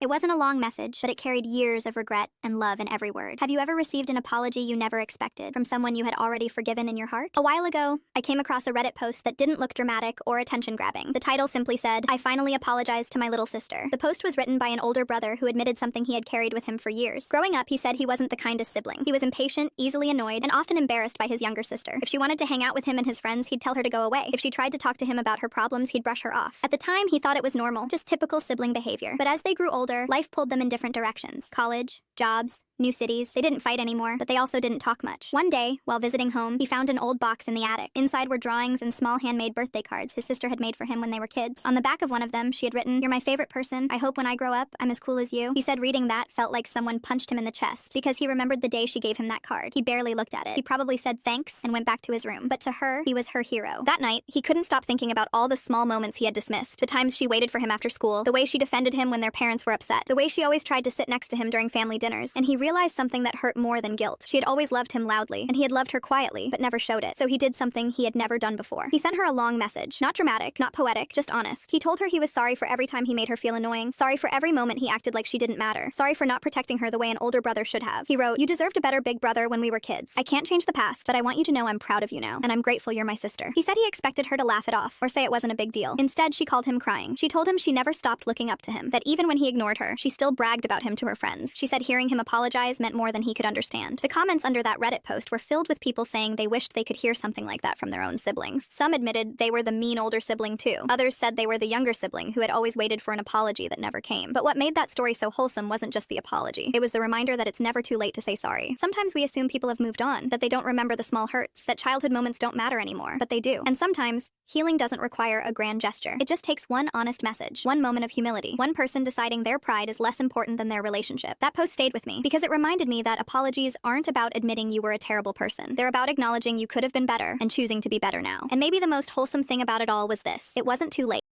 It wasn't a long message, but it carried years of regret and love in every word. Have you ever received an apology you never expected from someone you had already forgiven in your heart? A while ago, I came across a Reddit post that didn't look dramatic or attention-grabbing. The title simply said, "I finally apologized to my little sister." The post was written by an older brother who admitted something he had carried with him for years. Growing up, he said he wasn't the kindest sibling. He was impatient, easily annoyed, and often embarrassed by his younger sister. If she wanted to hang out with him and his friends, he'd tell her to go away. If she tried to talk to him about her problems, he'd brush her off. At the time, he thought it was normal, just typical sibling behavior. But as they grew older, life pulled them in different directions. College, jobs, new cities. They didn't fight anymore, but they also didn't talk much. One day, while visiting home, he found an old box in the attic. Inside were drawings and small handmade birthday cards his sister had made for him when they were kids. On the back of one of them, she had written, "You're my favorite person. I hope when I grow up, I'm as cool as you." He said reading that felt like someone punched him in the chest because he remembered the day she gave him that card. He barely looked at it. He probably said thanks and went back to his room. But to her, he was her hero. That night, he couldn't stop thinking about all the small moments he had dismissed. The times she waited for him after school, the way she defended him when their parents were upset, the way she always tried to sit next to him during family dinners. And he realized something that hurt more than guilt. She had always loved him loudly, and he had loved her quietly, but never showed it. So he did something he had never done before. He sent her a long message. Not dramatic, not poetic, just honest. He told her he was sorry for every time he made her feel annoying, sorry for every moment he acted like she didn't matter, sorry for not protecting her the way an older brother should have. He wrote, "You deserved a better big brother when we were kids. I can't change the past, but I want you to know I'm proud of you now, and I'm grateful you're my sister." He said he expected her to laugh it off, or say it wasn't a big deal. Instead, she called him crying. She told him she never stopped looking up to him, that even when he ignored her, she still bragged about him to her friends. She said hearing him apologize meant more than he could understand. The comments under that Reddit post were filled with people saying they wished they could hear something like that from their own siblings. Some admitted they were the mean older sibling too. Others said they were the younger sibling who had always waited for an apology that never came. But what made that story so wholesome wasn't just the apology. It was the reminder that it's never too late to say sorry. Sometimes we assume people have moved on, that they don't remember the small hurts, that childhood moments don't matter anymore, but they do. And sometimes, healing doesn't require a grand gesture. It just takes one honest message, one moment of humility, one person deciding their pride is less important than their relationship. That post stayed with me because it reminded me that apologies aren't about admitting you were a terrible person. They're about acknowledging you could have been better and choosing to be better now. And maybe the most wholesome thing about it all was this: it wasn't too late.